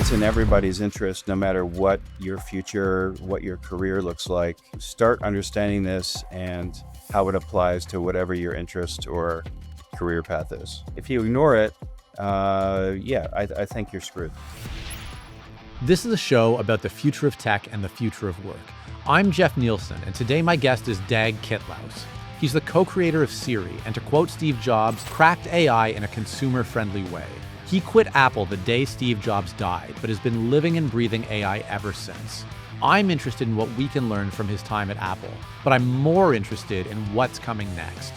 It's in everybody's interest, no matter what your future, what your career looks like. Start understanding this and how it applies to whatever your interest or career path is. If you ignore it, I think you're screwed. This is a show about the future of tech and the future of work. I'm Jeff Nielsen, and today my guest is Dag Kittlaus. He's the co-creator of Siri, and to quote Steve Jobs, cracked AI in a consumer-friendly way. He quit Apple the day Steve Jobs died, but has been living and breathing AI ever since. I'm interested in what we can learn from his time at Apple, but I'm more interested in what's coming next.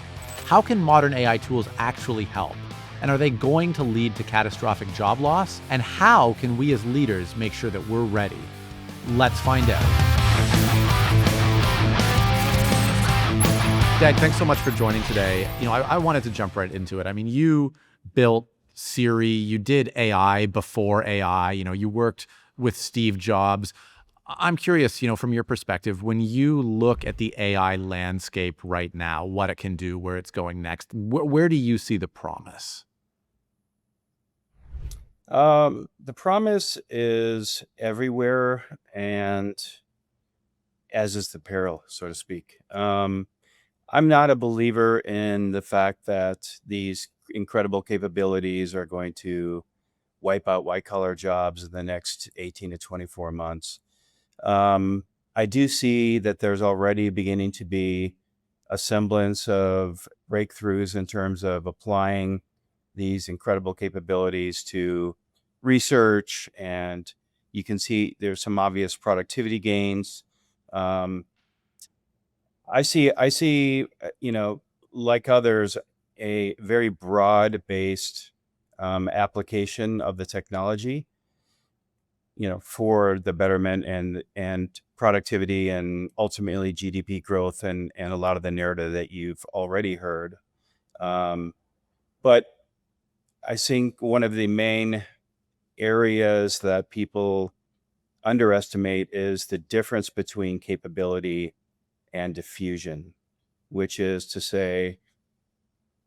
How can modern AI tools actually help? And are they going to lead to catastrophic job loss? And how can we as leaders make sure that we're ready? Let's find out. Dag, thanks so much for joining today. I wanted to jump right into it. I mean, you built Siri, you did AI before AI, you worked with Steve Jobs. I'm curious, from your perspective, when you look at the AI landscape right now, what it can do, where it's going next, where do you see the promise? The promise is everywhere, and as is the peril, so to speak. I'm not a believer in the fact that these incredible capabilities are going to wipe out white-collar jobs in the next 18 to 24 months. I do see that there's already beginning to be a semblance of breakthroughs in terms of applying these incredible capabilities to research, and you can see there's some obvious productivity gains. Um, I see, like others, a very broad-based application of the technology, for the betterment and productivity and ultimately GDP growth and a lot of the narrative that you've already heard. Um, but I think one of the main areas that people underestimate is the difference between capability and diffusion, which is to say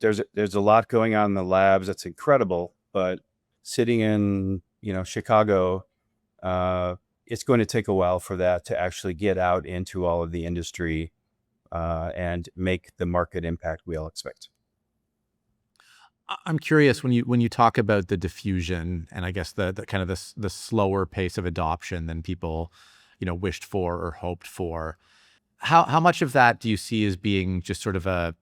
there's a lot going on in the labs that's incredible, but sitting in Chicago, it's going to take a while for that to actually get out into all of the industry and make the market impact we all expect. I'm curious when you talk about the diffusion and I guess the kind of the slower pace of adoption than people, wished for or hoped for. How much of that do you see as being just sort of a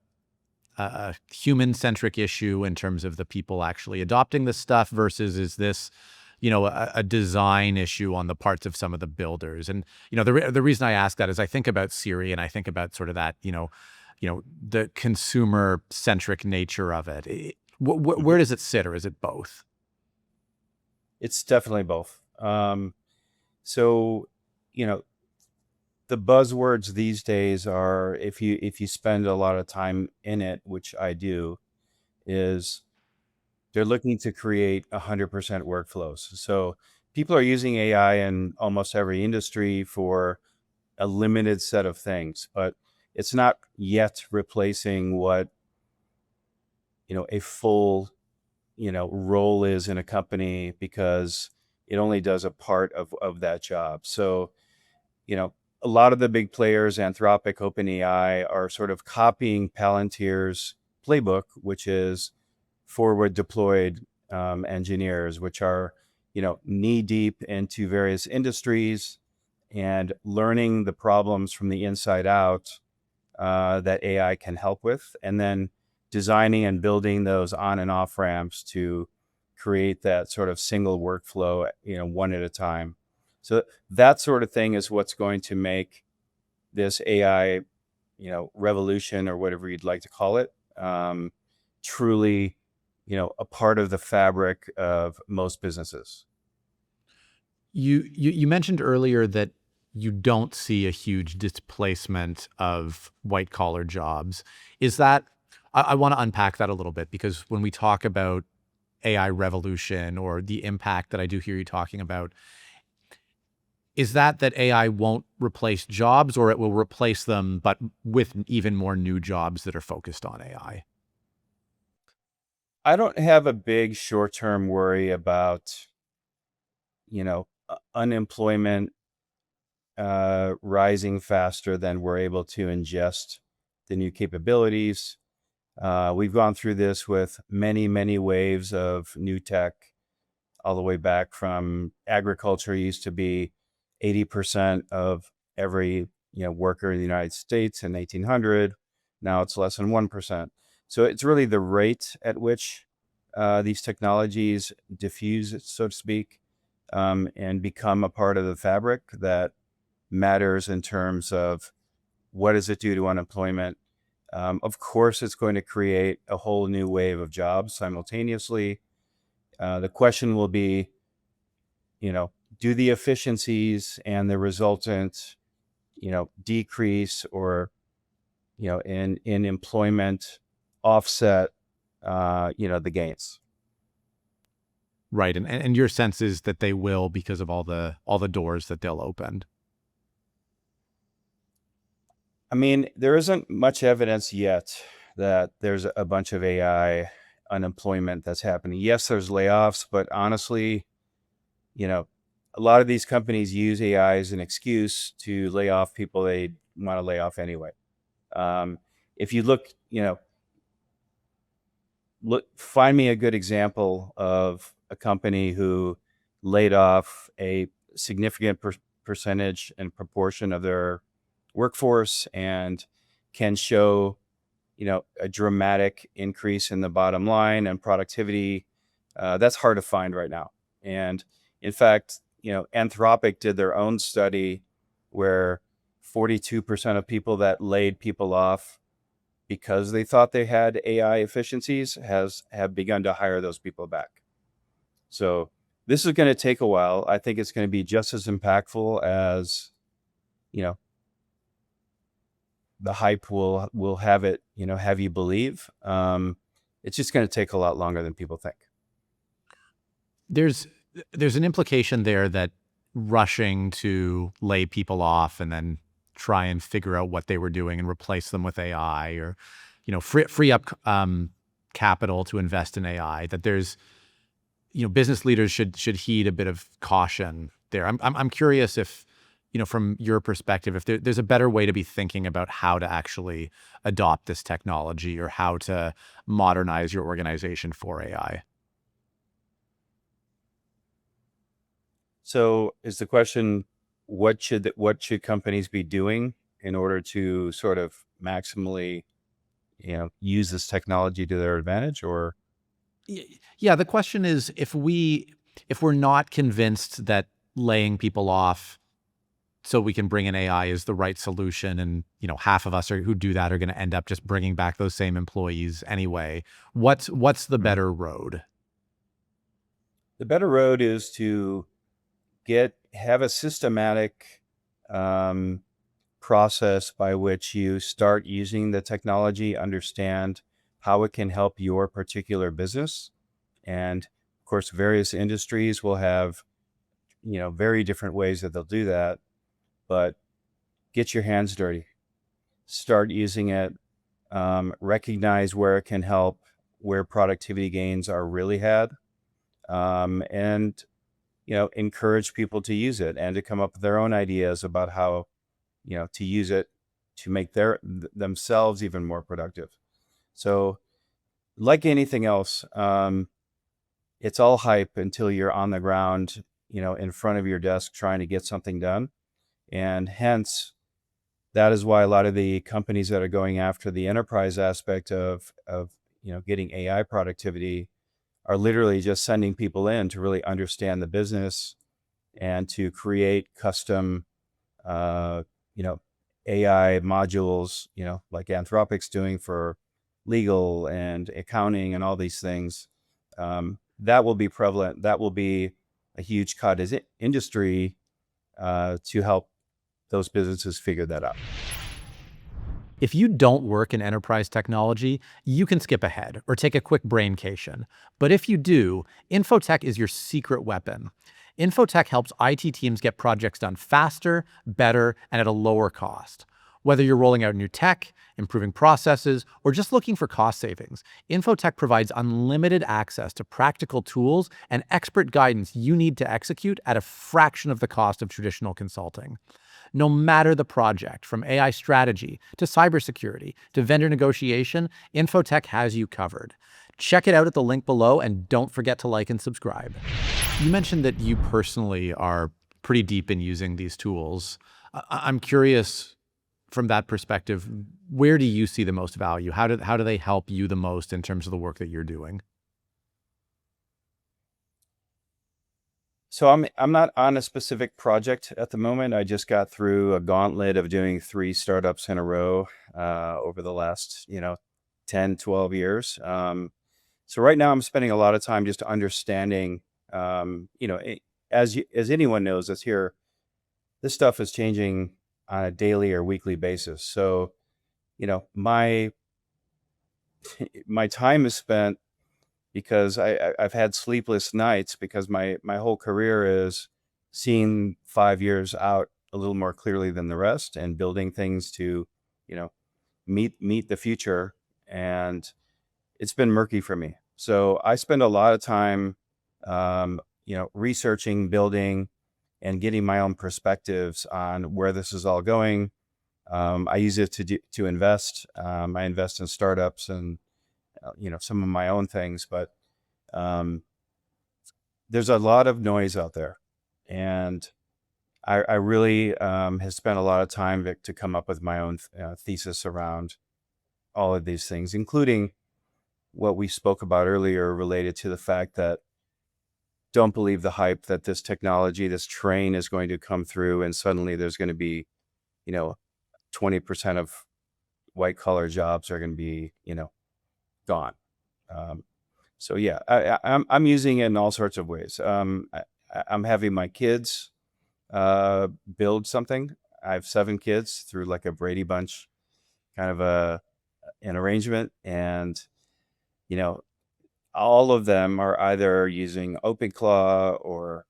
human-centric issue in terms of the people actually adopting this stuff versus is this, a design issue on the parts of some of the builders? And, the reason I ask that is I think about Siri and I think about sort of that, the consumer-centric nature of it. Where does it sit, or is it both? It's definitely both. So, the buzzwords these days are, if you spend a lot of time in it, which I do, is they're looking to create 100% workflows. So people are using AI in almost every industry for a limited set of things, but it's not yet replacing what a full role is in a company, because it only does a part of that job. So a lot of the big players, Anthropic, OpenAI, are sort of copying Palantir's playbook, which is forward deployed engineers, which are knee deep into various industries and learning the problems from the inside out that AI can help with, and then designing and building those on and off ramps to create that sort of single workflow, one at a time. So that sort of thing is what's going to make this AI, revolution, or whatever you'd like to call it, truly, a part of the fabric of most businesses. You mentioned earlier that you don't see a huge displacement of white collar jobs. Is that, I want to unpack that a little bit, because when we talk about AI revolution or the impact that I do hear you talking about, is that AI won't replace jobs, or it will replace them, but with even more new jobs that are focused on AI? I don't have a big short-term worry about unemployment rising faster than we're able to ingest the new capabilities. We've gone through this with many, many waves of new tech, all the way back from agriculture used to be 80% of every worker in the United States in 1800. Now it's less than 1%. So it's really the rate at which these technologies diffuse, so to speak, and become a part of the fabric that matters in terms of what does it do to unemployment. Of course, it's going to create a whole new wave of jobs simultaneously. The question will be, do the efficiencies and the resultant, decrease or, in employment offset, the gains? Right. And your sense is that they will because of all the doors that they'll open. I mean, there isn't much evidence yet that there's a bunch of AI unemployment that's happening. Yes, there's layoffs, but honestly, a lot of these companies use AI as an excuse to lay off people they want to lay off anyway. If you find me a good example of a company who laid off a significant percentage and proportion of their workforce and can show, a dramatic increase in the bottom line and productivity. That's hard to find right now. And in fact, Anthropic did their own study where 42% of people that laid people off because they thought they had AI efficiencies have begun to hire those people back. So this is going to take a while. I think it's going to be just as impactful as, the hype will have it, have you believe. It's just going to take a lot longer than people think. There's an implication there that rushing to lay people off and then try and figure out what they were doing and replace them with AI, or free up capital to invest in AI, that there's business leaders should heed a bit of caution there. I'm curious if, from your perspective, if there's a better way to be thinking about how to actually adopt this technology or how to modernize your organization for AI. So is the question, what should companies be doing in order to sort of maximally, use this technology to their advantage? Or Yeah, the question is, if we're not convinced that laying people off so we can bring in AI is the right solution, and half of us who do that are going to end up just bringing back those same employees anyway, what's the better road? The better road is to have a systematic process by which you start using the technology, understand how it can help your particular business. And of course, various industries will have, very different ways that they'll do that, but get your hands dirty, start using it, recognize where it can help, where productivity gains are really had, and encourage people to use it and to come up with their own ideas about how, to use it to make themselves even more productive. So like anything else, it's all hype until you're on the ground, in front of your desk trying to get something done. And hence, that is why a lot of the companies that are going after the enterprise aspect of getting AI productivity are literally just sending people in to really understand the business and to create custom, AI modules, like Anthropic's doing for legal and accounting and all these things. That will be prevalent. That will be a huge cottage industry to help those businesses figure that out. If you don't work in enterprise technology, you can skip ahead or take a quick braincation. But if you do, Infotech is your secret weapon. Infotech helps IT teams get projects done faster, better, and at a lower cost. Whether you're rolling out new tech, improving processes, or just looking for cost savings, Infotech provides unlimited access to practical tools and expert guidance you need to execute at a fraction of the cost of traditional consulting. No matter the project, from AI strategy to cybersecurity to vendor negotiation, Infotech has you covered. Check it out at the link below, and don't forget to like and subscribe. You mentioned that you personally are pretty deep in using these tools. I'm curious, from that perspective, where do you see the most value? How do they help you the most in terms of the work that you're doing? So I'm not on a specific project at the moment. I just got through a gauntlet of doing 3 startups in a row over the last 10, 12 years. So right now I'm spending a lot of time just understanding, as anyone knows that's here, this stuff is changing on a daily or weekly basis. So my my time is spent because I've had sleepless nights because my whole career is seeing 5 years out a little more clearly than the rest and building things to, you know, meet the future. And it's been murky for me. So I spend a lot of time, researching, building, and getting my own perspectives on where this is all going. I use it to invest. I invest in startups and some of my own things, but um, there's a lot of noise out there, and I really have spent a lot of time to come up with my own thesis around all of these things, including what we spoke about earlier related to the fact that don't believe the hype that this technology, this train is going to come through and suddenly there's going to be, you know, 20% of white collar jobs are going to be, gone. Um, so yeah, I'm using it in all sorts of ways. I'm having my kids build something. I have 7 kids through like a Brady Bunch kind of an arrangement, and you know all of them are either using OpenClaw or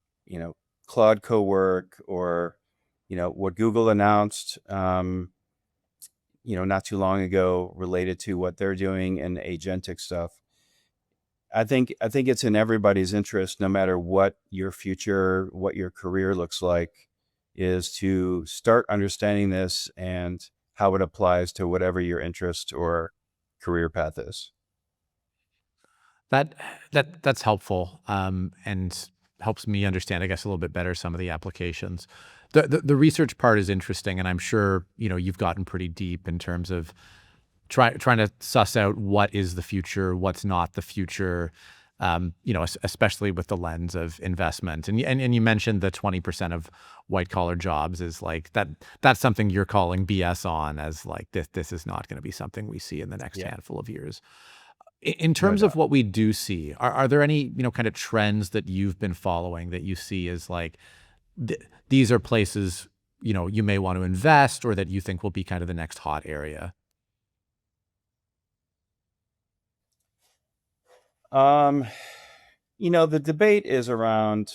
Claude Cowork or what Google announced not too long ago related to what they're doing in agentic stuff. I think it's in everybody's interest, no matter what your future, what your career looks like, is to start understanding this and how it applies to whatever your interest or career path is. That that's helpful, and helps me understand, I guess, a little bit better some of the applications. The research part is interesting, and I'm sure you've gotten pretty deep in terms of trying to suss out what is the future, what's not the future. Especially with the lens of investment, and you mentioned the 20% of white collar jobs is like that. That's something you're calling BS on, as like this is not going to be something we see in the next Yeah, handful of years. In no terms of doubt. what we do see, are there any, kind of trends that you've been following that you see as like, these are places, you may want to invest, or that you think will be kind of the next hot area? Um, the debate is around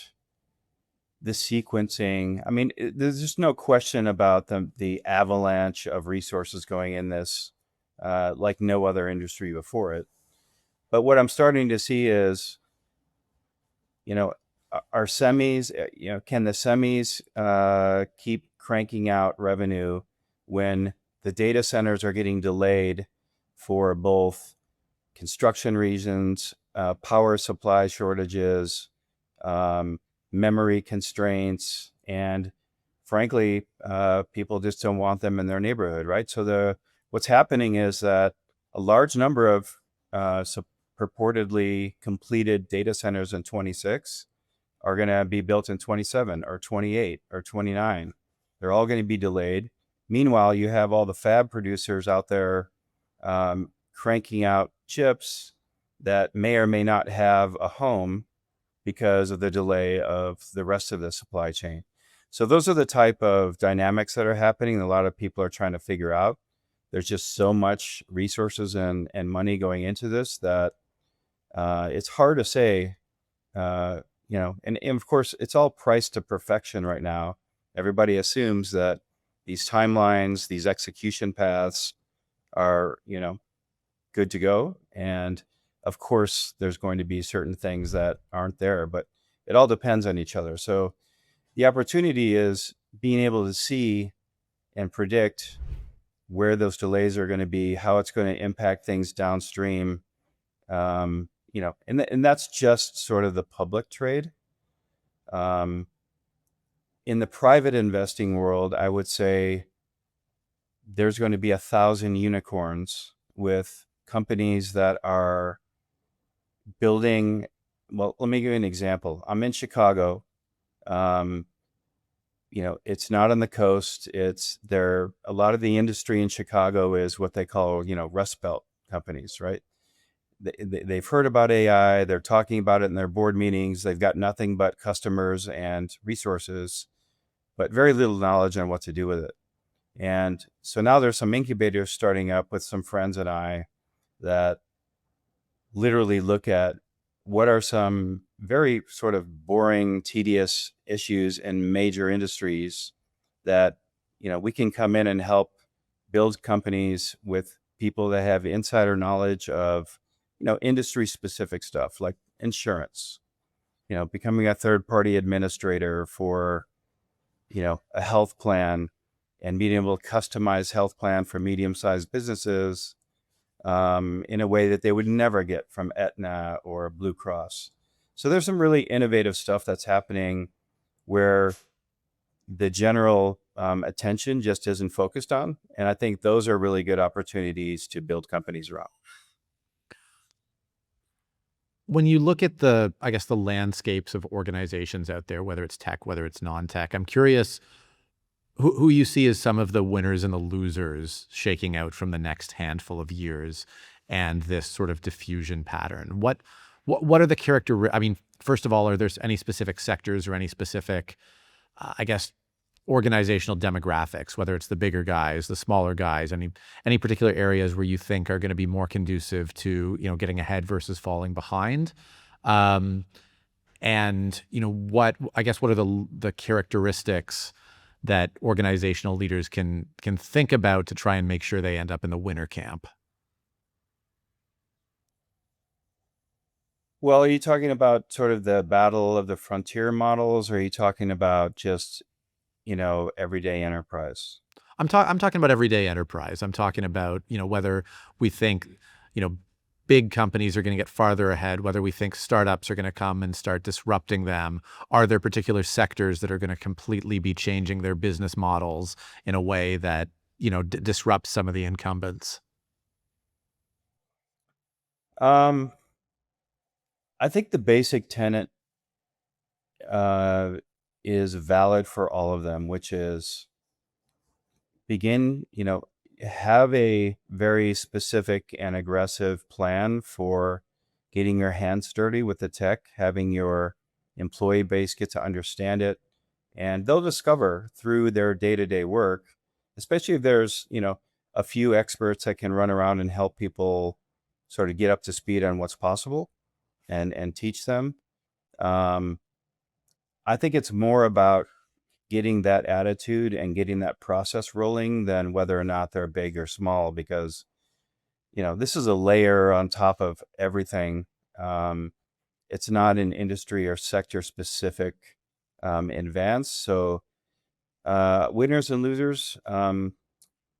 the sequencing. I mean, there's just no question about the avalanche of resources going in this, like no other industry before it. But what I'm starting to see is, you know, are semis, can the semis keep cranking out revenue when the data centers are getting delayed for both construction reasons, power supply shortages, um, memory constraints, and frankly, people just don't want them in their neighborhood, right? So what's happening is that a large number of purportedly completed data centers in 26 are going to be built in 27 or 28 or 29. They're all going to be delayed. Meanwhile, you have all the fab producers out there cranking out chips that may or may not have a home because of the delay of the rest of the supply chain. So those are the type of dynamics that are happening. A lot of people are trying to figure out. There's just so much resources and money going into this that it's hard to say, and of course, it's all priced to perfection right now. Everybody assumes that these timelines, these execution paths are, good to go. And of course, there's going to be certain things that aren't there, but it all depends on each other. So the opportunity is being able to see and predict where those delays are going to be, how it's going to impact things downstream. And that's just sort of the public trade. Um, in the private investing world, I would say there's going to be 1,000 unicorns with companies that are building. Well, let me give you an example. I'm in Chicago. Um, it's not on the coast. It's there. A lot of the industry in Chicago is what they call, Rust Belt companies, right? They've heard about AI. They're talking about it in their board meetings. They've got nothing but customers and resources, but very little knowledge on what to do with it. And so now there's some incubators starting up with some friends and I that literally look at what are some very sort of boring, tedious issues in major industries that, we can come in and help build companies with people that have insider knowledge of, industry specific stuff like insurance, becoming a third party administrator for, a health plan and being able to customize health plan for medium-sized businesses in a way that they would never get from Aetna or Blue Cross. So there's some really innovative stuff that's happening where the general attention just isn't focused on. And I think those are really good opportunities to build companies around. When you look at the, I guess, the landscapes of organizations out there, whether it's tech, whether it's non-tech, I'm curious who you see as some of the winners and the losers shaking out from the next handful of years and this sort of diffusion pattern. What are the character? I mean, first of all, are there any specific sectors or any specific, I guess, organizational demographics, whether it's the bigger guys, the smaller guys, any particular areas where you think are going to be more conducive to, getting ahead versus falling behind? And what are the characteristics that organizational leaders can think about to try and make sure they end up in the winner camp? Well, are you talking about sort of the battle of the frontier models, or are you talking about just, everyday enterprise? I'm talking about everyday enterprise. I'm talking about, whether we think, big companies are going to get farther ahead, whether we think startups are going to come and start disrupting them. Are there particular sectors that are going to completely be changing their business models in a way that, disrupts some of the incumbents? I think the basic tenet is valid for all of them, which is begin, have a very specific and aggressive plan for getting your hands dirty with the tech, having your employee base get to understand it. And they'll discover through their day-to-day work, especially if there's, a few experts that can run around and help people sort of get up to speed on what's possible and teach them. I think it's more about getting that attitude and getting that process rolling than whether or not they're big or small, because, this is a layer on top of everything. It's not an industry or sector specific advance. So winners and losers,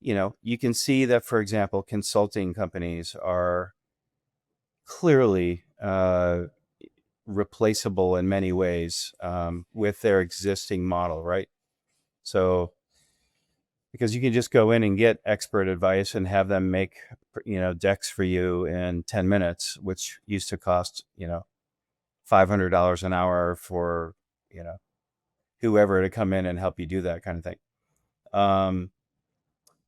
you can see that, for example, consulting companies are clearly replaceable in many ways with their existing model, right? So because you can just go in and get expert advice and have them make, decks for you in 10 minutes, which used to cost, $500 an hour for, whoever to come in and help you do that kind of thing.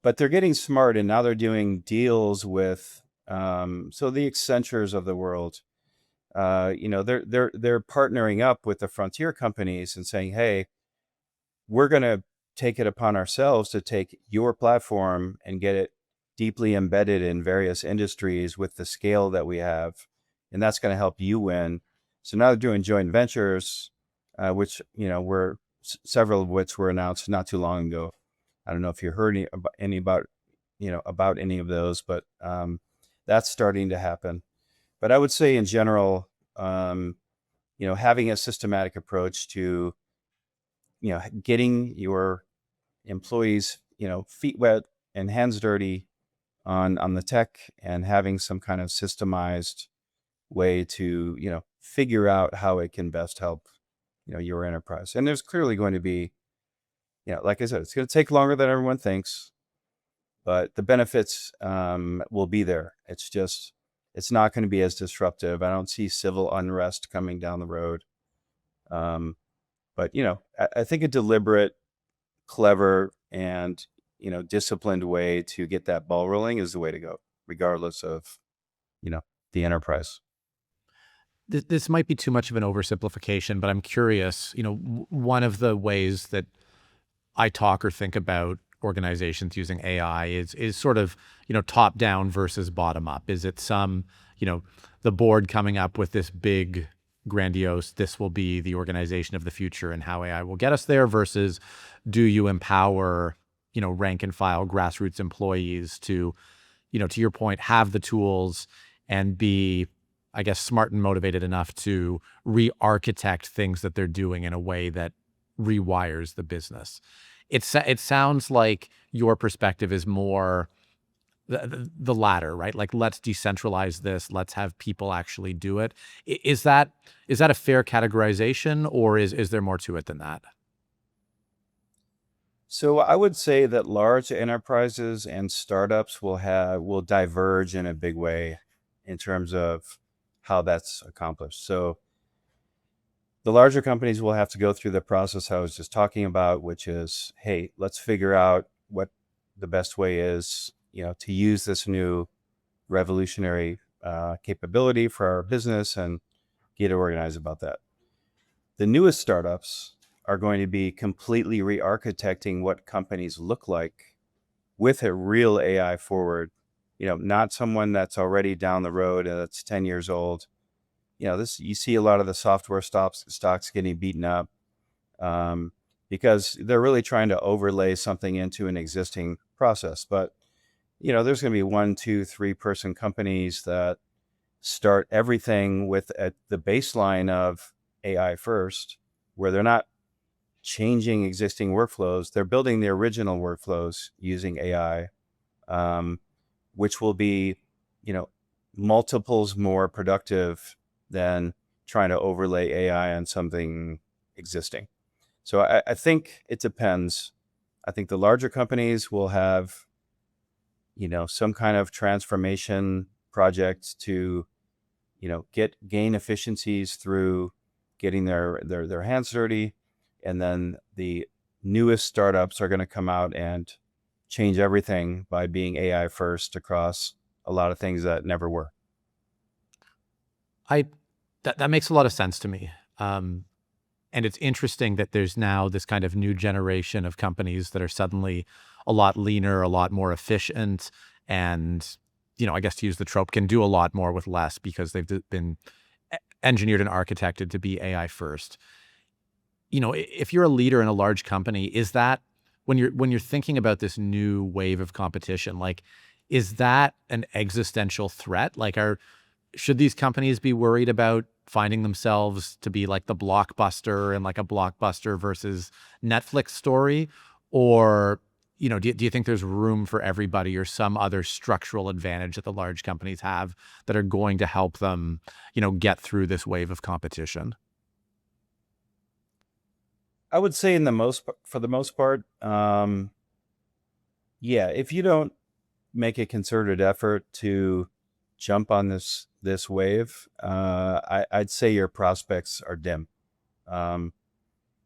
But they're getting smart, and now they're doing deals with, so the Accentures of the world, they're partnering up with the frontier companies and saying, hey, we're going to take it upon ourselves to take your platform and get it deeply embedded in various industries with the scale that we have. And that's going to help you win. So now they're doing joint ventures, which, several of which were announced not too long ago. I don't know if you heard any about about any of those, but that's starting to happen. But I would say in general, having a systematic approach to getting your employees feet wet and hands dirty on the tech, and having some kind of systemized way to figure out how it can best help your enterprise. And there's clearly going to be, like I said, it's going to take longer than everyone thinks, but the benefits will be there. It's not going to be as disruptive. I don't see civil unrest coming down the road. But I think a deliberate, clever, and disciplined way to get that ball rolling is the way to go, regardless of the enterprise. This might be too much of an oversimplification, but I'm curious. One of the ways that I talk or think about organizations using AI is sort of, top down versus bottom up. Is it the board coming up with this big, grandiose, this will be the organization of the future and how AI will get us there, versus do you empower, rank and file grassroots employees to, to your point, have the tools and be, I guess, smart and motivated enough to re-architect things that they're doing in a way that rewires the business. It sounds like your perspective is more the latter, right? Like, let's decentralize this. Let's have people actually do it. Is that a fair categorization, or is there more to it than that? So I would say that large enterprises and startups will diverge in a big way in terms of how that's accomplished. So the larger companies will have to go through the process I was just talking about, which is, hey, let's figure out what the best way is, to use this new revolutionary capability for our business, and get organized about that. The newest startups are going to be completely re-architecting what companies look like with a real AI forward, not someone that's already down the road and that's 10 years old. You see a lot of the software stocks getting beaten up because they're really trying to overlay something into an existing process. But there's going to be 1, 2, 3 person companies that start everything with at the baseline of AI first, where they're not changing existing workflows. They're building the original workflows using AI, which will be, multiples more productive than trying to overlay AI on something existing. So I think it depends. I think the larger companies will have, some kind of transformation project to, gain efficiencies through getting their hands dirty. And then the newest startups are going to come out and change everything by being AI first across a lot of things that never were. That makes a lot of sense to me. And it's interesting that there's now this kind of new generation of companies that are suddenly a lot leaner, a lot more efficient, and, I guess, to use the trope, can do a lot more with less because they've been engineered and architected to be AI first. If you're a leader in a large company, is that when you're thinking about this new wave of competition, like, is that an existential threat? Like, should these companies be worried about finding themselves to be like the Blockbuster and like a Blockbuster versus Netflix story? Or, do you think there's room for everybody, or some other structural advantage that the large companies have that are going to help them, get through this wave of competition? I would say for the most part, yeah, if you don't make a concerted effort to jump on this wave, I'd say your prospects are dim.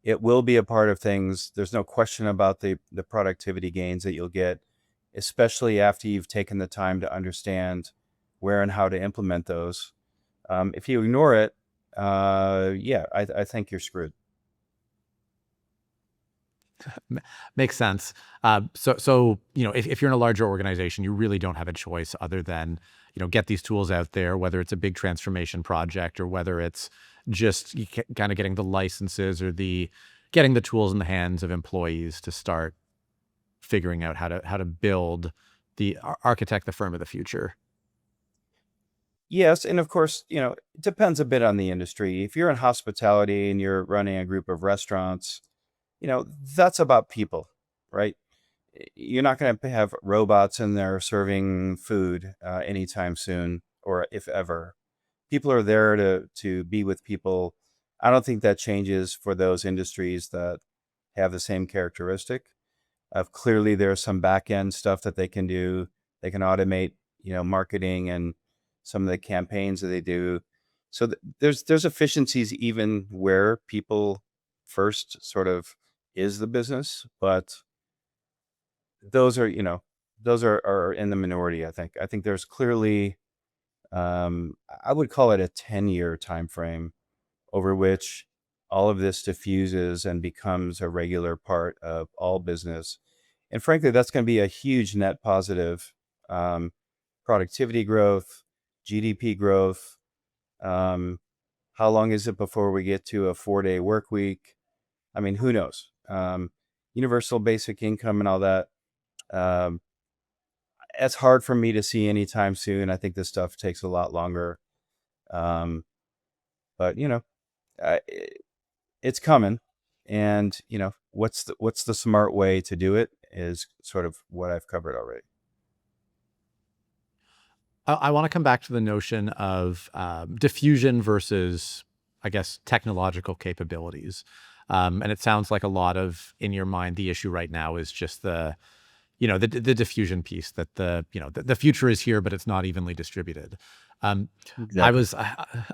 It will be a part of things. There's no question about the productivity gains that you'll get, especially after you've taken the time to understand where and how to implement those. If you ignore it, yeah, I think you're screwed. Makes sense. So if you're in a larger organization, you really don't have a choice other than, get these tools out there, whether it's a big transformation project or whether it's just kind of getting the licenses or getting the tools in the hands of employees to start, figuring out how to build the architect the firm of the future. Yes, and of course, it depends a bit on the industry. If you're in hospitality and you're running a group of restaurants, that's about people, right? You're not going to have robots in there serving food anytime soon, or if ever. People are there to be with people. I don't think that changes for those industries that have the same characteristic of clearly there's some back end stuff that they can do. They can automate, marketing and some of the campaigns that they do. So there's efficiencies even where people first sort of is the business, but those are, are in the minority, I think. I think there's clearly, I would call it a 10-year time frame over which all of this diffuses and becomes a regular part of all business. And frankly, that's going to be a huge net positive. Um, Productivity growth, GDP growth. Um, how long is it before we get to a 4-day work week? I mean, who knows? Universal basic income and all that. Um, it's hard for me to see anytime soon. I think this stuff takes a lot longer. Um, but it's coming, and what's the smart way to do it is sort of what I've covered already. I want to come back to the notion of diffusion versus, I guess, technological capabilities. And it sounds like a lot of, in your mind, the issue right now is just the diffusion piece, that the future is here, but it's not evenly distributed. Um, I Exactly. was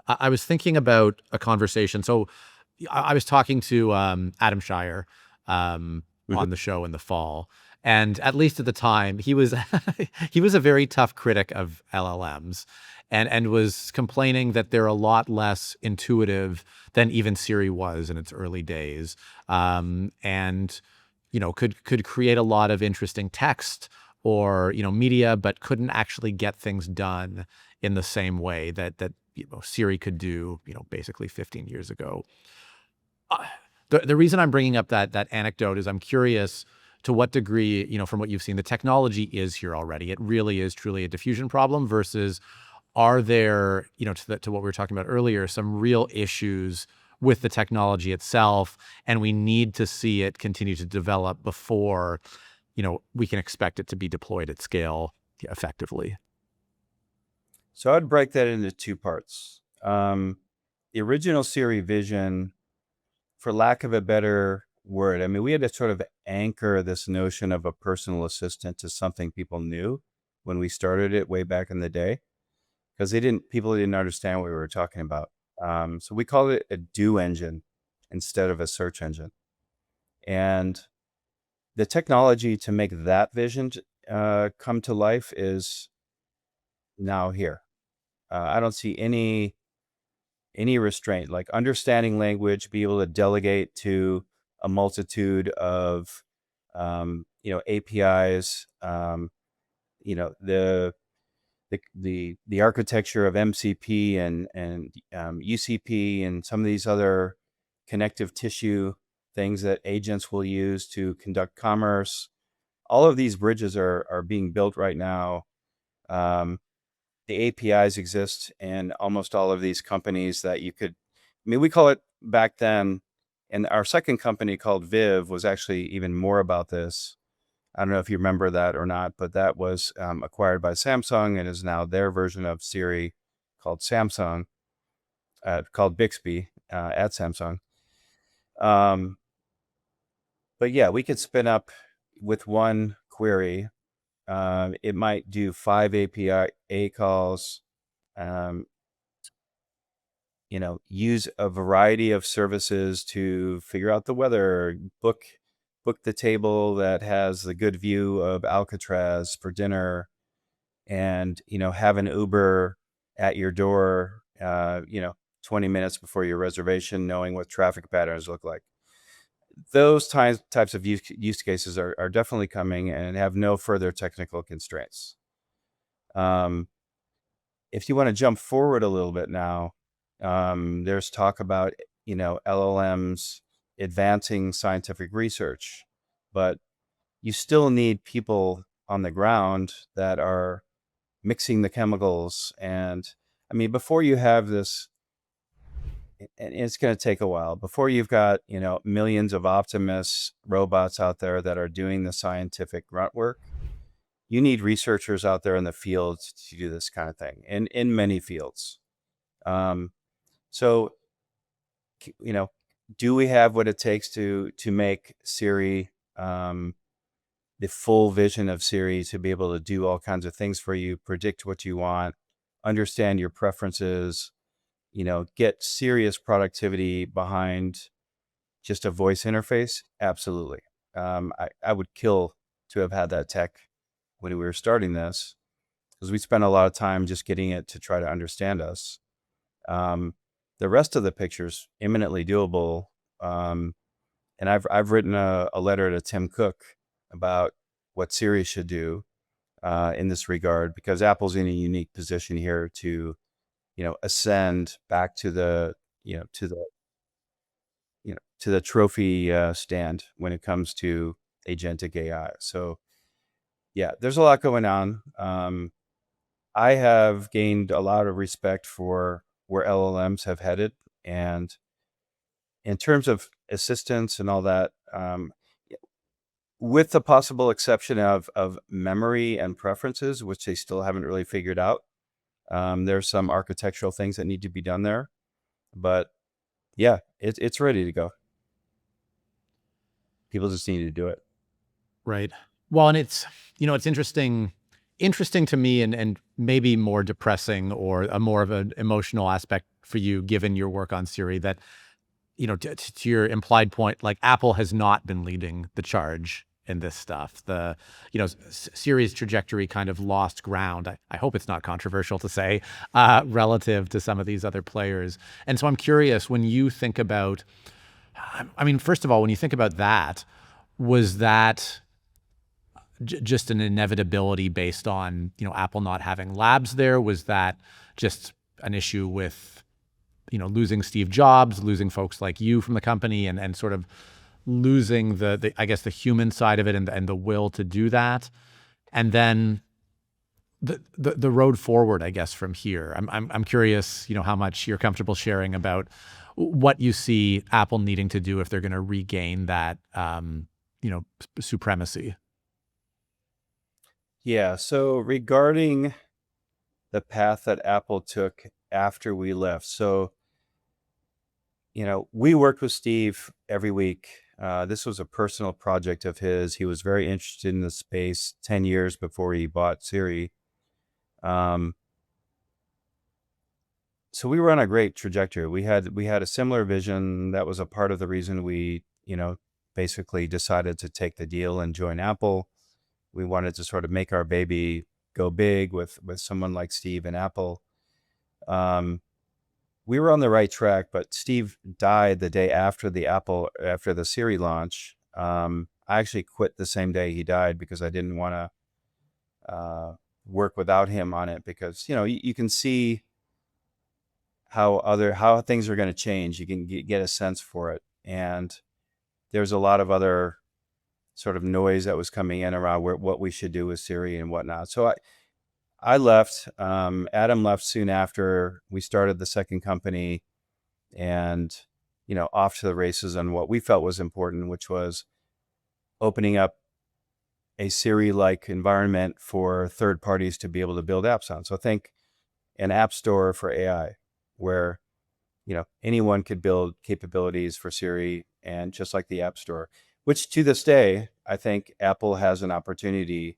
I was thinking about a conversation. So I was talking to Adam Shire Mhm. on the show in the fall, and at least at the time, he was he was a very tough critic of LLMs, and was complaining that they're a lot less intuitive than even Siri was in its early days, and could create a lot of interesting text or media, but couldn't actually get things done in the same way that Siri could do basically 15 years ago. Uh, the reason I'm bringing up that anecdote is I'm curious to what degree, from what you've seen, the technology is here already. It really is truly a diffusion problem versus are there, to what we were talking about earlier, some real issues with the technology itself, and we need to see it continue to develop before, we can expect it to be deployed at scale effectively. So I'd break that into two parts. The original Siri vision, for lack of a better word, I mean, we had to sort of anchor this notion of a personal assistant to something people knew when we started it way back in the day, because people didn't understand what we were talking about. So we called it a do engine instead of a search engine. And the technology to make that vision come to life is now here. I don't see any restraint, like understanding language, be able to delegate to a multitude of APIs. The architecture of MCP and UCP and some of these other connective tissue things that agents will use to conduct commerce. All of these bridges are being built right now. Um, the APIs exist in almost all of these companies that you could. I mean, we call it back then, and our second company called Viv was actually even more about this. I don't know if you remember that or not, but that was acquired by Samsung and is now their version of Siri called Samsung, called Bixby at Samsung. Um, but yeah, we could spin up with one query. It might do 5 API calls, um, use a variety of services to figure out the weather, book the table that has the good view of Alcatraz for dinner, and have an Uber at your door 20 minutes before your reservation, knowing what traffic patterns look like. Those types of use cases are definitely coming and have no further technical constraints. um, if you want to jump forward a little bit now, there's talk about LLMs advancing scientific research, but you still need people on the ground that are mixing the chemicals. And I mean, before you have this, and it's going to take a while before you've got, millions of Optimus robots out there that are doing the scientific grunt work. You need researchers out there in the field to do this kind of thing, and in many fields. Um, so, you know, do we have what it takes to make Siri, the full vision of Siri, to be able to do all kinds of things for you, predict what you want, understand your preferences, get serious productivity behind just a voice interface? Absolutely. I would kill to have had that tech when we were starting this, because we spent a lot of time just getting it to try to understand us. Um, the rest of the picture's imminently doable. Um, and I've written a letter to Tim Cook about what Siri should do in this regard, because Apple's in a unique position here to, ascend back to the, to the, to the trophy stand when it comes to agentic AI. So yeah, there's a lot going on. I have gained a lot of respect for where LLMs have headed, and in terms of assistance and all that, with the possible exception of memory and preferences, which they still haven't really figured out. There's some architectural things that need to be done there, but yeah, it's ready to go. People just need to do it. Right. Well, and it's interesting to me, and maybe more depressing, or a more of an emotional aspect for you, given your work on Siri, that, to your implied point, like Apple has not been leading the charge in this stuff. Siri's trajectory kind of lost ground. I hope it's not controversial to say, relative to some of these other players. And so I'm curious, when you think about, I mean, first of all, when you think about that, was that just an inevitability based on, Apple not having labs there? Was that just an issue with, losing Steve Jobs, losing folks like you from the company, and sort of losing the I guess the human side of it, and the will to do that? And then the road forward, I guess, from here. I'm curious, how much you're comfortable sharing about what you see Apple needing to do if they're going to regain that, supremacy. Yeah. So regarding the path that Apple took after we left, so we worked with Steve every week. This was a personal project of his. He was very interested in the space 10 years before he bought Siri. So we were on a great trajectory. We had a similar vision. That was a part of the reason we, basically decided to take the deal and join Apple. We wanted to sort of make our baby go big with someone like Steve and Apple. We were on the right track, but Steve died the day after the Siri launch. I actually quit the same day he died, because I didn't want to work without him on it, because you can see how things are going to change. You can get a sense for it, and there's a lot of other sort of noise that was coming in around what we should do with Siri and whatnot. So I left. Adam left soon after. We started the second company, and off to the races on what we felt was important, which was opening up a Siri-like environment for third parties to be able to build apps on. So think an app store for AI, where anyone could build capabilities for Siri, and just like the App Store, which to this day, I think Apple has an opportunity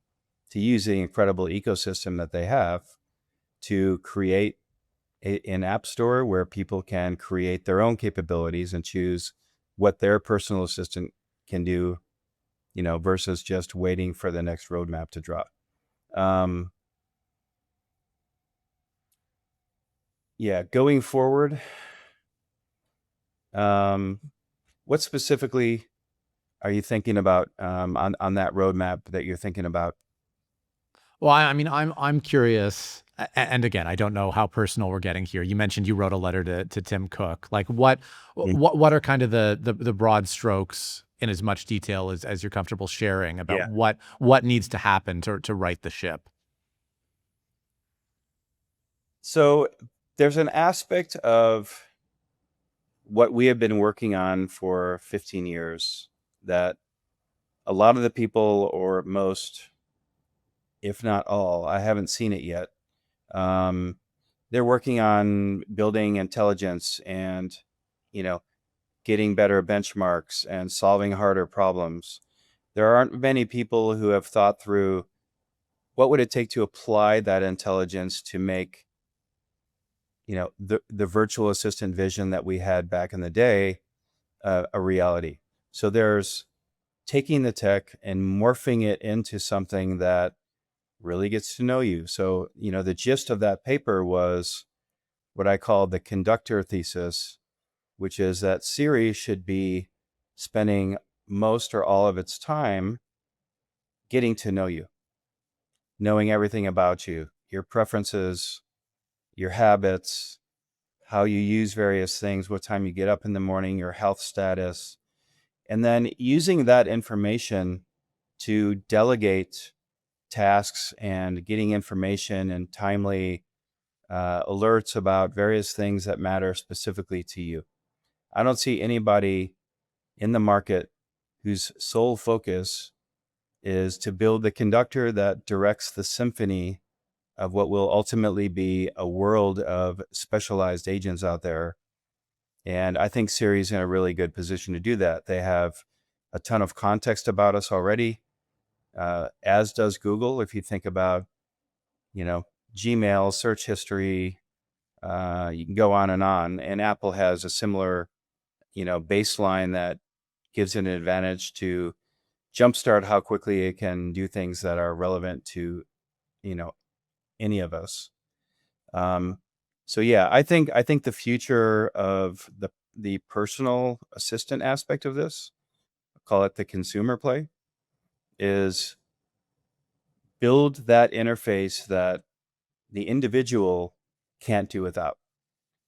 to use the incredible ecosystem that they have to create an app store where people can create their own capabilities and choose what their personal assistant can do, versus just waiting for the next roadmap to drop. Yeah, going forward, what specifically are you thinking about on that roadmap that you're thinking about? Well, I mean, I'm curious, and again, I don't know how personal we're getting here. You mentioned you wrote a letter to Tim Cook. Like, what are kind of the broad strokes in as much detail as you're comfortable sharing about Yeah. what needs to happen to right the ship. So there's an aspect of what we have been working on for 15 years that a lot of the people, or most, if not all, I haven't seen it yet. Um, they're working on building intelligence and, you know, getting better benchmarks and solving harder problems. There aren't many people who have thought through what would it take to apply that intelligence to make, the virtual assistant vision that we had back in the day a reality. So there's taking the tech and morphing it into something that really gets to know you. So, the gist of that paper was what I call the Conductor Thesis, which is that Siri should be spending most or all of its time getting to know you, knowing everything about you, your preferences, your habits, how you use various things, what time you get up in the morning, your health status, and then using that information to delegate tasks and getting information and timely alerts about various things that matter specifically to you. I don't see anybody in the market whose sole focus is to build the conductor that directs the symphony of what will ultimately be a world of specialized agents out there. And I think Siri's in a really good position to do that. They have a ton of context about us already, as does Google. If you think about, you know, Gmail, search history, you can go on. And Apple has a similar, baseline that gives it an advantage to jumpstart how quickly it can do things that are relevant to, you know, any of us. Um, so yeah, I think the future of the personal assistant aspect of this, call it the consumer play, is build that interface that the individual can't do without.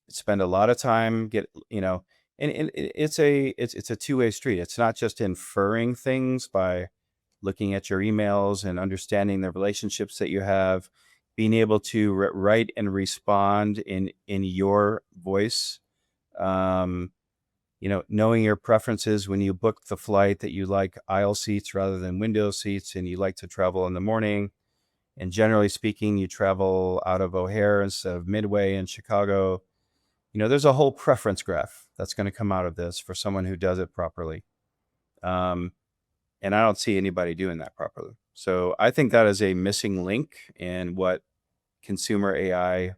Spend a lot of time and it's a two-way street. It's not just inferring things by looking at your emails and understanding the relationships that you have, being able to write and respond in your voice, um, knowing your preferences when you book the flight, that you like aisle seats rather than window seats, and you like to travel in the morning. And generally speaking, you travel out of O'Hare instead of Midway in Chicago. There's a whole preference graph that's going to come out of this for someone who does it properly. Um, and I don't see anybody doing that properly. So I think that is a missing link in what consumer AI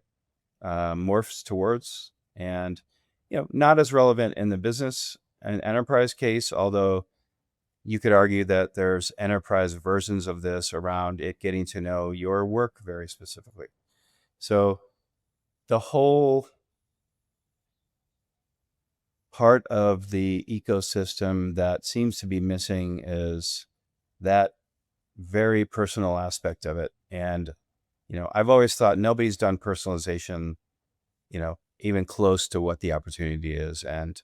morphs towards, and not as relevant in the business and enterprise case, although you could argue that there's enterprise versions of this around it getting to know your work very specifically. So the whole part of the ecosystem that seems to be missing is that very personal aspect of it. And, I've always thought nobody's done personalization, even close to what the opportunity is. And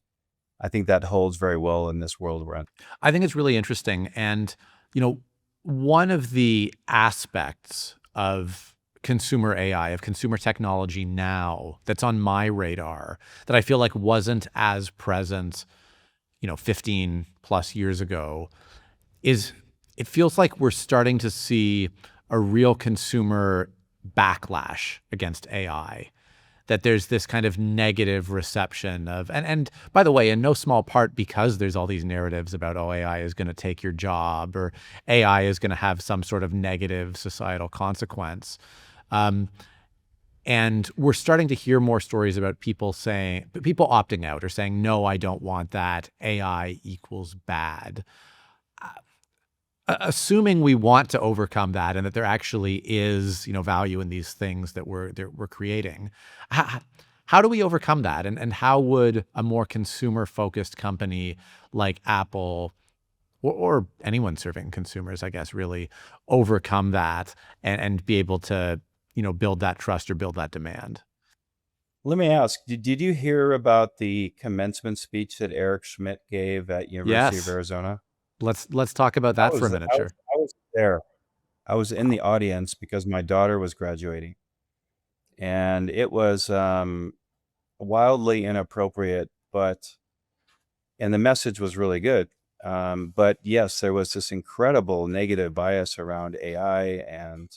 I think that holds very well in this world we're in. I think it's really interesting. And, you know, one of the aspects of consumer AI, of consumer technology now that's on my radar that I feel like wasn't as present, 15 plus years ago is it feels like we're starting to see a real consumer backlash against AI, that there's this kind of negative reception of, and by the way, in no small part because there's all these narratives about, oh, AI is going to take your job, or AI is going to have some sort of negative societal consequence. And we're starting to hear more stories about people opting out or saying, no, I don't want that. AI equals bad. Assuming we want to overcome that and that there actually is, value in these things that we're creating, how do we overcome that? And how would a more consumer-focused company like Apple or anyone serving consumers, I guess, really overcome that and be able to, build that trust or build that demand? Let me ask, did you hear about the commencement speech that Eric Schmidt gave at University of Yes. Arizona? Let's talk about I that for a was minute, I was sure. I was there. I was in the audience because my daughter was graduating, and it was wildly inappropriate, but and the message was really good. But yes, there was this incredible negative bias around AI and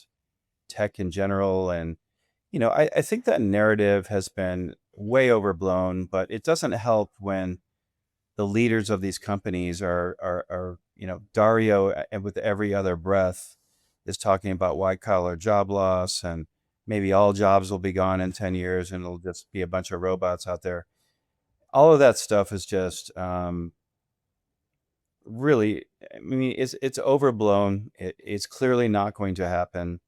tech in general, and I think that narrative has been way overblown, but it doesn't help when the leaders of these companies are Dario and with every other breath is talking about white collar job loss and maybe all jobs will be gone in 10 years and it'll just be a bunch of robots out there. All of that stuff is just really, I mean, it's overblown. It's clearly not going to happen.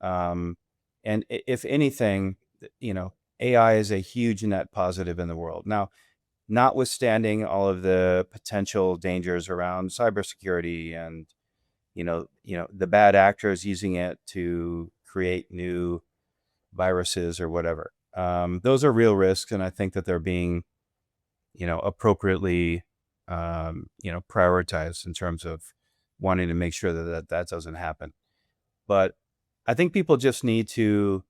Um, and if anything, AI is a huge net positive in the world. Now, notwithstanding all of the potential dangers around cybersecurity and the bad actors using it to create new viruses or whatever. Those are real risks, and I think that they're being appropriately prioritized in terms of wanting to make sure that doesn't happen. But I think people just need to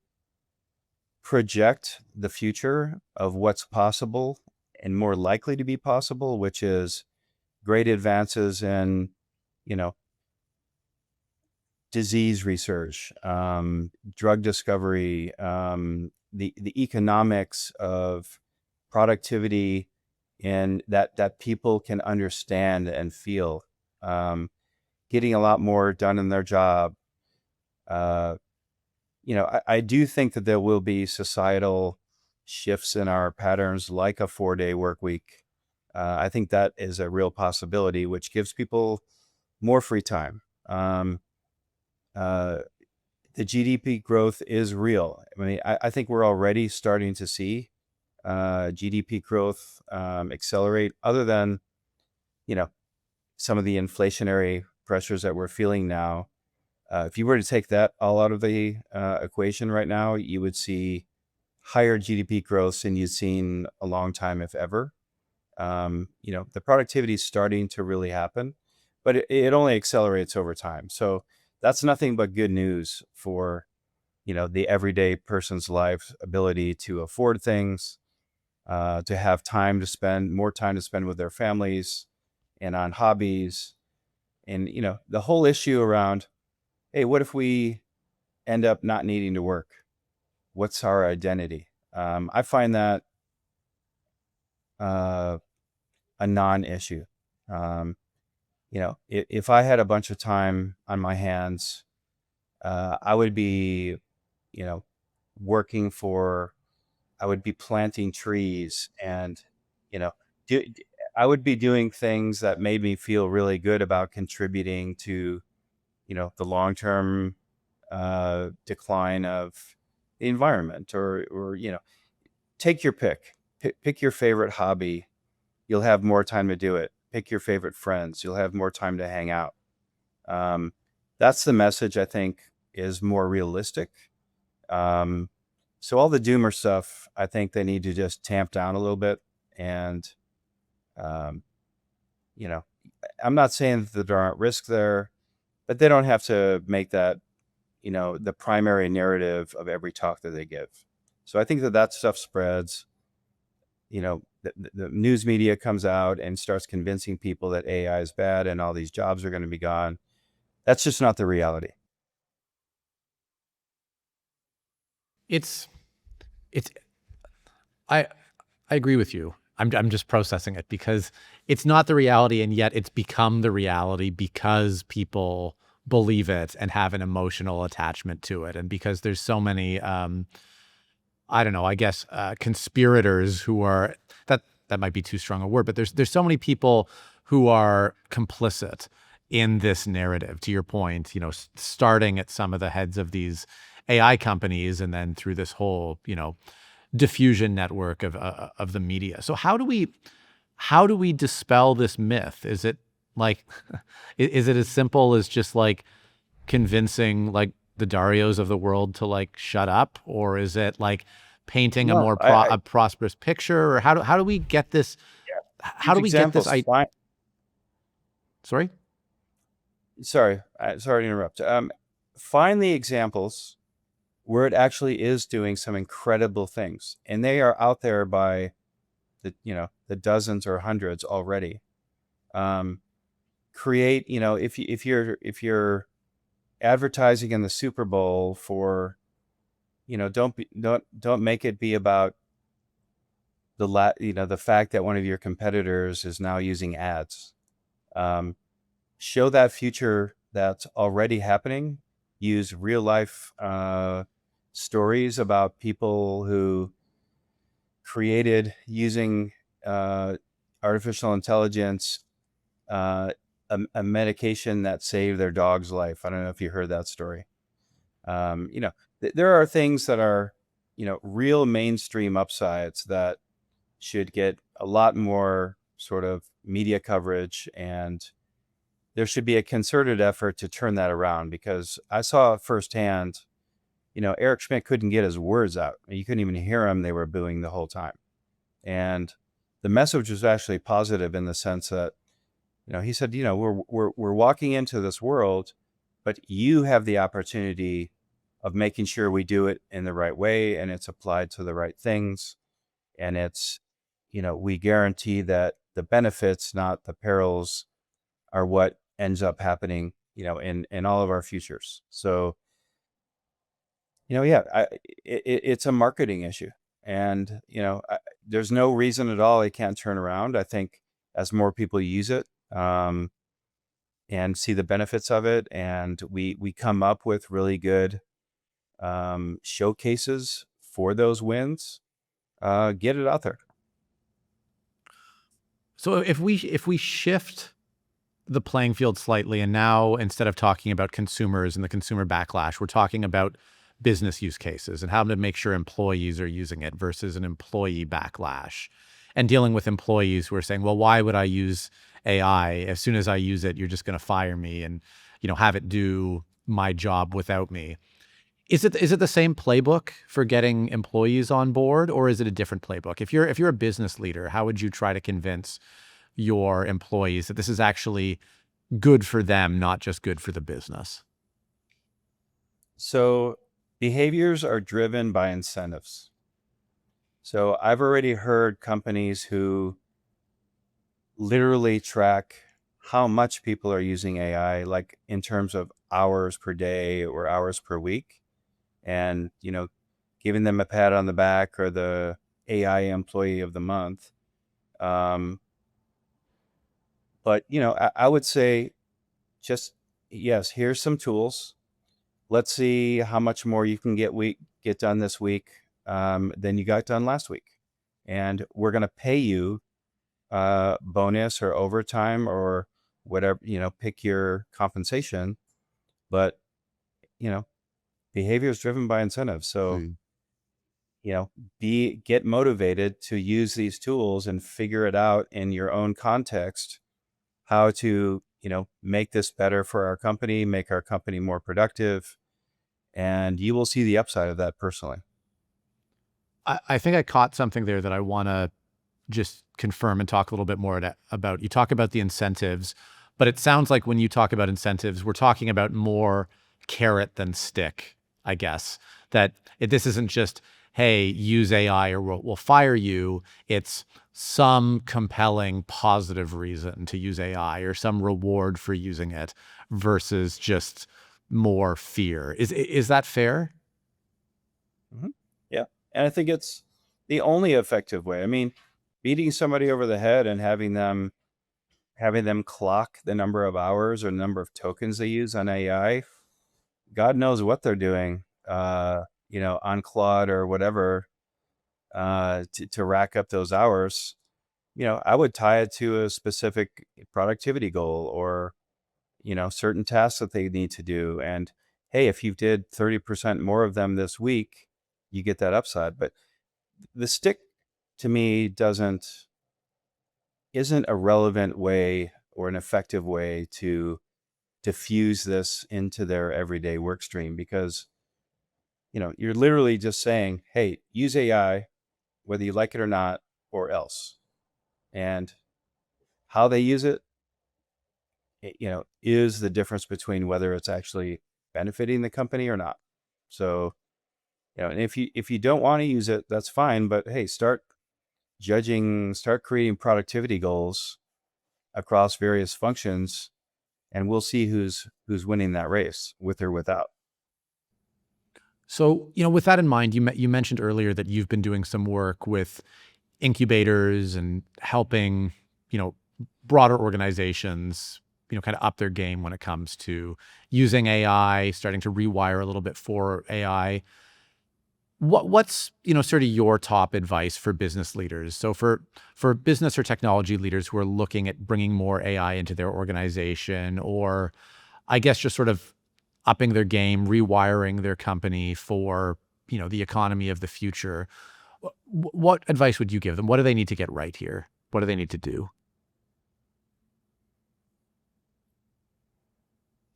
project the future of what's possible and more likely to be possible, which is great advances in, you know, disease research, drug discovery, the economics of productivity, and that people can understand and feel, getting a lot more done in their job. Uh, I do think that there will be societal shifts in our patterns, like a 4-day work week. I think that is a real possibility, which gives people more free time. Uh, the GDP growth is real. I mean, I think we're already starting to see GDP growth accelerate, other than, you know, some of the inflationary pressures that we're feeling now. If you were to take that all out of the equation right now, you would see higher GDP growth than you've seen a long time, if ever. The productivity is starting to really happen, but it only accelerates over time. So that's nothing but good news for, the everyday person's life ability to afford things, to have more time to spend with their families and on hobbies. And, the whole issue around, hey, what if we end up not needing to work? What's our identity? I find that uh, a non-issue. Um, if I had a bunch of time on my hands, I would be, you know, working for, I would be planting trees and, you know, do, I would be doing things that made me feel really good about contributing to, the long-term decline of the environment, or, take your pick. Pick your favorite hobby. You'll have more time to do it. Pick your favorite friends. You'll have more time to hang out. Um, that's the message I think is more realistic. Um, so all the doomer stuff, I think they need to just tamp down a little bit. And, um, you know, I'm not saying that there aren't risks there, but they don't have to make that, the primary narrative of every talk that they give. So I think that stuff spreads. The news media comes out and starts convincing people that AI is bad and all these jobs are going to be gone. That's just not the reality. It's it's I I agree with you. I'm just processing it because it's not the reality, and yet it's become the reality because people believe it and have an emotional attachment to it, and because there's so many I don't know, I guess conspirators who are that might be too strong a word, but there's so many people who are complicit in this narrative. To your point, starting at some of the heads of these AI companies, and then through this whole diffusion network of the media. So how do we dispel this myth? Is it like is it as simple as just like convincing like the Darios of the world to like shut up, or is it like painting a No, more a prosperous picture? Or how do we get this? yeah, How use do we get this? examples. Sorry. Sorry to interrupt. Find the examples where it actually is doing some incredible things, and they are out there by the dozens or hundreds already. Um, Create, if you're advertising in the Super Bowl for, don't make it be about the fact that one of your competitors is now using ads. Um, Show that future that's already happening. Use real life stories about people who created using uh, artificial intelligence a medication that saved their dog's life. I don't know if you heard that story. There are things that are, real mainstream upsides that should get a lot more sort of media coverage, and there should be a concerted effort to turn that around, because I saw firsthand, Eric Schmidt couldn't get his words out. You couldn't even hear him. They were booing the whole time. And the message was actually positive in the sense that, he said, we're walking into this world, but you have the opportunity of making sure we do it in the right way and it's applied to the right things. And it's, we guarantee that the benefits, not the perils, are what ends up happening, in all of our futures. So, yeah, it's a marketing issue. And, there's no reason at all it can't turn around. I think as more people use it, and see the benefits of it, and we come up with really good showcases for those wins, get it out there. So if we shift the playing field slightly, and now instead of talking about consumers and the consumer backlash, we're talking about business use cases and how to make sure employees are using it versus an employee backlash, and dealing with employees who are saying, well, why would I use AI? As soon as I use it, you're just going to fire me and, have it do my job without me. Is it the same playbook for getting employees on board, or is it a different playbook? If you're a business leader, how would you try to convince your employees that this is actually good for them, not just good for the business? So behaviors are driven by incentives. So I've already heard companies who literally track how much people are using AI, like in terms of hours per day or hours per week, and, giving them a pat on the back or the AI employee of the month. Um, but, I would say just, yes, here's some tools. Let's see how much more you can get done this week than you got done last week. And we're going to pay you bonus or overtime or whatever, pick your compensation. But, you know, behavior is driven by incentives. So, Mm. get motivated to use these tools and figure it out in your own context, how to, make this better for our company, make our company more productive, and you will see the upside of that personally. I think I caught something there that I want to just confirm and talk a little bit more about. You talk about the incentives, but it sounds like when you talk about incentives, we're talking about more carrot than stick, I guess. That this isn't just, hey, use AI or we'll fire you. It's some compelling positive reason to use AI or some reward for using it versus just more fear. Is that fair? Hmm. Yeah. And I think it's the only effective way. I mean, beating somebody over the head and having them clock the number of hours or number of tokens they use on AI, God knows what they're doing, on Claude or whatever, to rack up those hours. I would tie it to a specific productivity goal or, certain tasks that they need to do. And hey, if you did 30% more of them this week, you get that upside. But the stick to me isn't a relevant way or an effective way to diffuse this into their everyday work stream, because you're literally just saying, hey, use AI, whether you like it or not, or else. And how they use it, is the difference between whether it's actually benefiting the company or not. So, and if you don't want to use it, that's fine. But hey, start creating productivity goals across various functions, and we'll see who's winning that race, with or without. So, with that in mind, you mentioned earlier that you've been doing some work with incubators and helping, you know, broader organizations, kind of up their game when it comes to using AI, starting to rewire a little bit for AI. What's, sort of your top advice for business leaders? So for business or technology leaders who are looking at bringing more AI into their organization, or I guess just sort of upping their game, rewiring their company for, the economy of the future. What advice would you give them? What do they need to get right here? What do they need to do?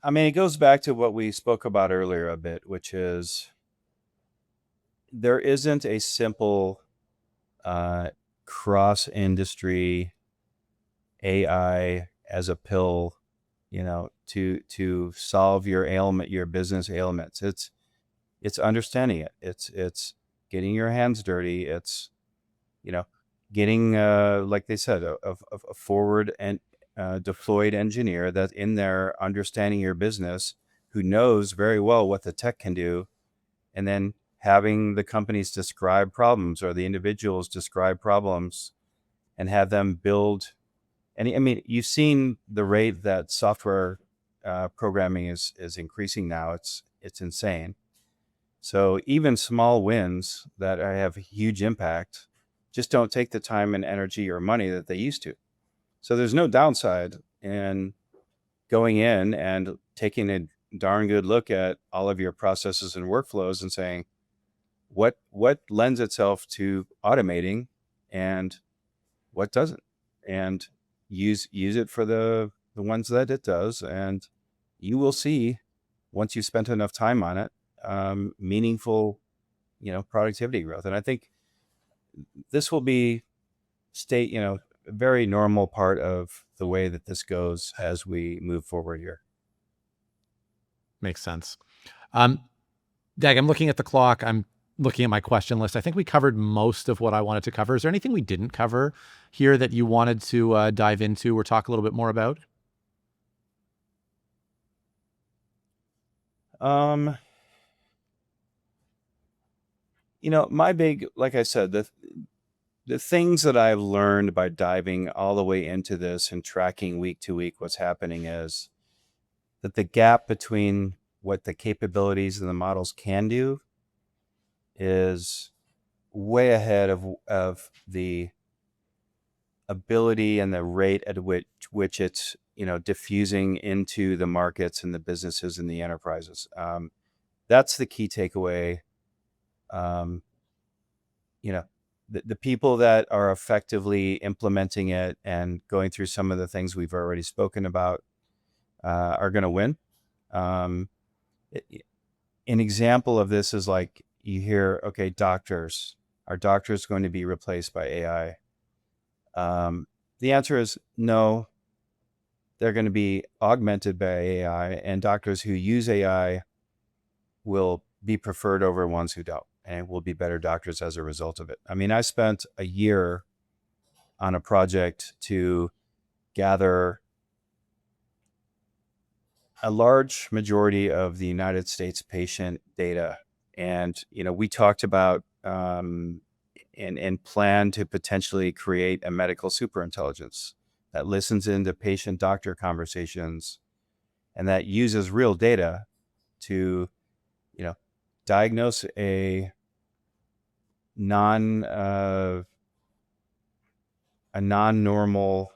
I mean, it goes back to what we spoke about earlier a bit, which is there isn't a simple uh, cross industry AI as a pill, to solve your business ailments. It's understanding it. It's getting your hands dirty. It's you know getting, like they said, a forward and deployed engineer that's in there understanding your business, who knows very well what the tech can do, and then having the companies describe problems, or the individuals describe problems, and have them build. And I mean, you've seen the rate that software programming is increasing now. It's insane. So even small wins that have huge impact just don't take the time and energy or money that they used to. So there's no downside in going in and taking a darn good look at all of your processes and workflows and saying what lends itself to automating and what doesn't, and use it for the ones that it does, and you will see, once you spent enough time on it, meaningful productivity growth. And I think this will be a very normal part of the way that this goes as we move forward here. Makes sense. Um, Dag, I'm looking at the clock. I'm looking at my question list. I think we covered most of what I wanted to cover. Is there anything we didn't cover here that you wanted to dive into or talk a little bit more about? um my big, like I said, the things that I've learned by diving all the way into this and tracking week to week what's happening is that the gap between what the capabilities and the models can do is way ahead of the ability and the rate at which it's diffusing into the markets and the businesses and the enterprises. That's the key takeaway. Um, you know, the people that are effectively implementing it and going through some of the things we've already spoken about are going to win. Um, an example of this is, like, you hear, okay, are doctors going to be replaced by AI? The answer is no. They're going to be augmented by AI, and doctors who use AI will be preferred over ones who don't, and will be better doctors as a result of it. I mean, I spent a year on a project to gather a large majority of the United States patient data. And, we talked about and plan to potentially create a medical superintelligence that listens into patient doctor conversations and that uses real data to, you know, diagnose non uh, a non-normal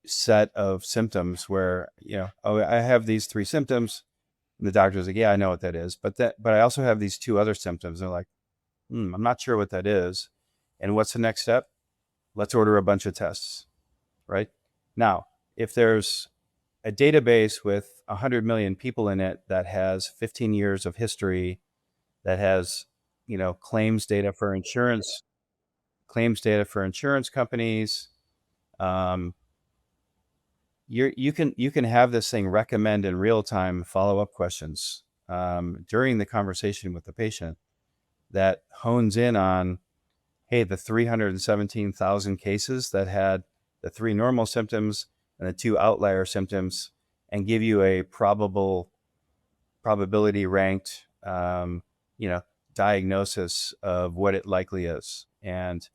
set of symptoms, where, oh, I have these three symptoms. And the doctor's like, yeah, I know what that is, but I also have these two other symptoms. And they're like, I'm not sure what that is. And what's the next step? Let's order a bunch of tests, right? Now, if there's a database with 100 million people in it that has 15 years of history, that has, claims data for insurance companies. Um, you can have this thing recommend in real time follow-up questions during the conversation with the patient that hones in on, hey, the 317,000 cases that had the three normal symptoms and the two outlier symptoms, and give you a probability ranked, you know, diagnosis of what it likely is. And,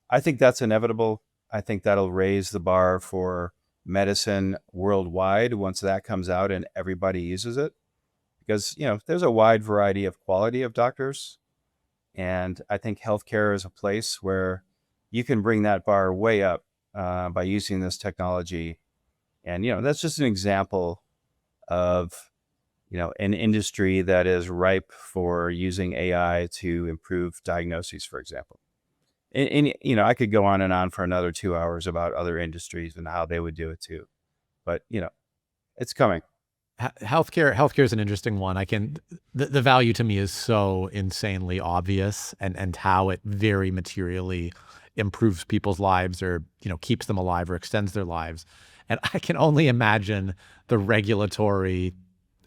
I think that's inevitable. I think that'll raise the bar for medicine worldwide once that comes out and everybody uses it. Because, there's a wide variety of quality of doctors. And I think healthcare is a place where you can bring that bar way up by using this technology. And, that's just an example of, an industry that is ripe for using AI to improve diagnoses, for example. And I could go on and on for another 2 hours about other industries and how they would do it too. But, it's coming. Healthcare is an interesting one. The value to me is so insanely obvious, and how it very materially improves people's lives, or keeps them alive or extends their lives. And I can only imagine the regulatory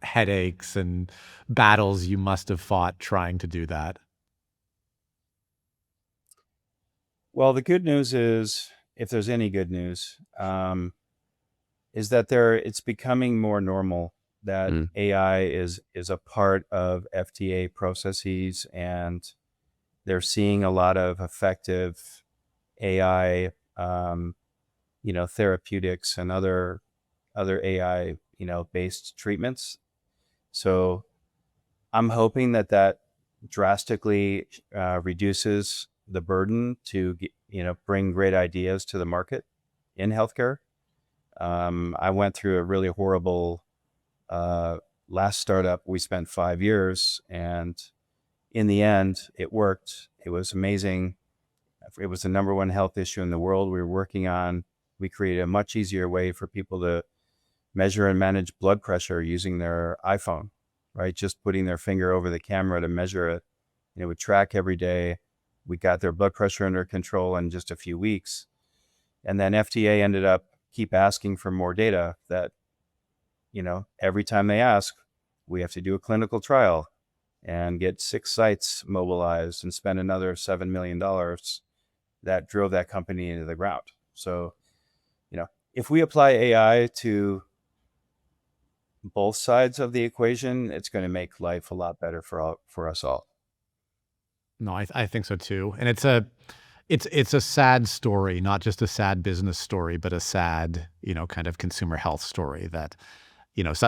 headaches and battles you must have fought trying to do that. Well, the good news is, if there's any good news, is that it's becoming more normal that Mm. AI is a part of FDA processes, and they're seeing a lot of effective AI, therapeutics and other AI, based treatments. So I'm hoping that drastically reduces the burden to bring great ideas to the market in healthcare. I went through a really horrible last startup. We spent 5 years, and in the end, it worked. It was amazing. It was the number one health issue in the world we were working on. We created a much easier way for people to measure and manage blood pressure using their iPhone, right? Just putting their finger over the camera to measure it. And it would track every day. We got their blood pressure under control in just a few weeks. And then FDA ended up keep asking for more data that, every time they ask, we have to do a clinical trial and get 6 sites mobilized and spend another $7 million. That drove that company into the ground. So, if we apply AI to both sides of the equation, it's going to make life a lot better for us all. No, I think so too. And it's a sad story, not just a sad business story, but a sad, kind of consumer health story that,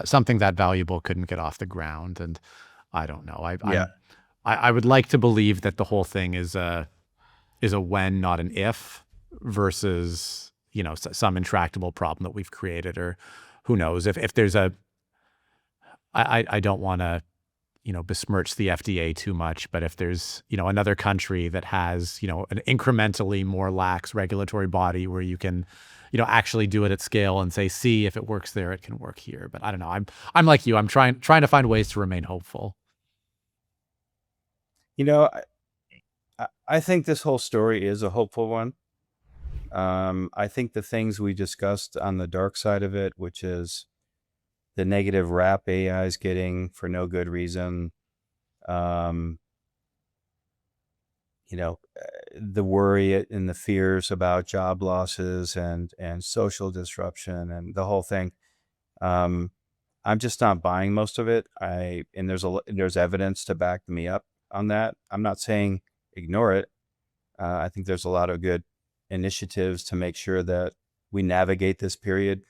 something that valuable couldn't get off the ground. And I don't know. Yeah. I would like to believe that the whole thing is a when, not an if, versus, some intractable problem that we've created, or who knows if there's I don't want to, besmirch the FDA too much, but if there's, another country that has, an incrementally more lax regulatory body where you can, actually do it at scale and say, see, if it works there, it can work here. But I don't know. I'm like you. I'm trying to find ways to remain hopeful. I think this whole story is a hopeful one. I think the things we discussed on the dark side of it, which is the negative rap AI is getting for no good reason, the worry and the fears about job losses and social disruption and the whole thing. I'm just not buying most of it. And there's evidence to back me up on that. I'm not saying ignore it. I think there's a lot of good initiatives to make sure that we navigate this period,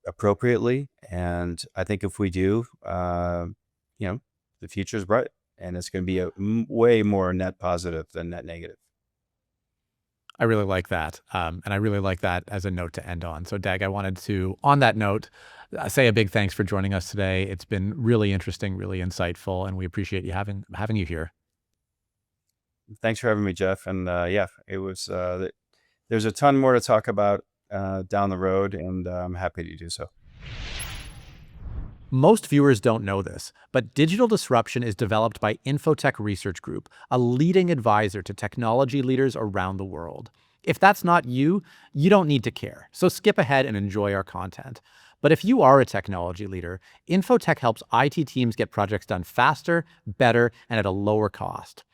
appropriately. And I think if we do, the future is bright, and it's going to be a way more net positive than net negative. I really like that. And I really like that as a note to end on. So Dag, I wanted to, on that note, say a big thanks for joining us today. It's been really interesting, really insightful, and we appreciate you having you here. Thanks for having me, Jeff. And it was, the there's a ton more to talk about down the road, and I'm happy to do so. Most viewers don't know this, but Digital Disruption is developed by Infotech Research Group, a leading advisor to technology leaders around the world. If that's not you, you don't need to care, so skip ahead and enjoy our content. But if you are a technology leader, Infotech helps IT teams get projects done faster, better, and at a lower cost.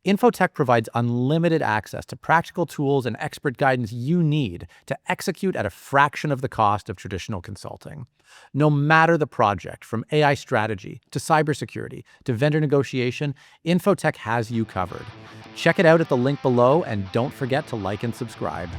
Infotech provides unlimited access to practical tools and expert guidance you need to execute at a fraction of the cost of traditional consulting. No matter the project, from AI strategy to cybersecurity to vendor negotiation, Infotech has you covered. Check it out at the link below, and don't forget to like and subscribe.